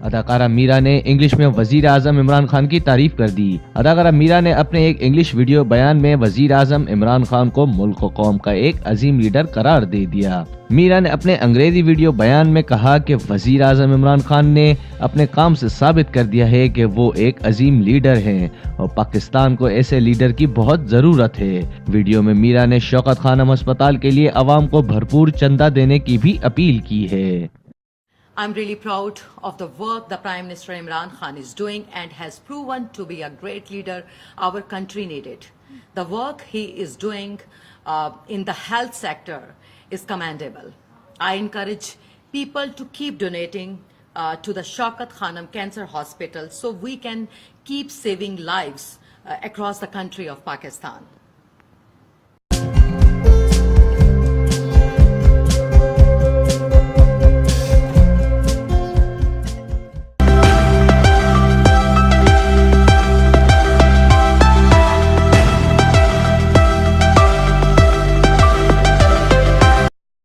अदाकारा मीरा ने इंग्लिश में वजीर आजम इमरान खान की तारीफ कर दी। अदाकारा मीरा ने अपने एक इंग्लिश वीडियो बयान में वजीर आजम इमरान खान को मुल्क व कौम का एक अजीम लीडर करार दे दिया। मीरा ने अपने अंग्रेजी वीडियो बयान में कहा कि वजीर आजम इमरान खान ने अपने काम से साबित कर दिया है कि वो एक अजीम लीडर हैं और पाकिस्तान को ऐसे लीडर की बहुत जरूरत है। वीडियो में मीरा ने शौकत खानम अस्पताल के लिए अवाम को भरपूर चंदा देने की भी अपील की है। I'm really proud of the work the Prime Minister Imran Khan is doing and has proven to be a great leader our country needed. The work he is doing in the health sector is commendable. I encourage people to keep donating to the Shaukat Khanum Cancer Hospital so we can keep saving lives across the country of Pakistan.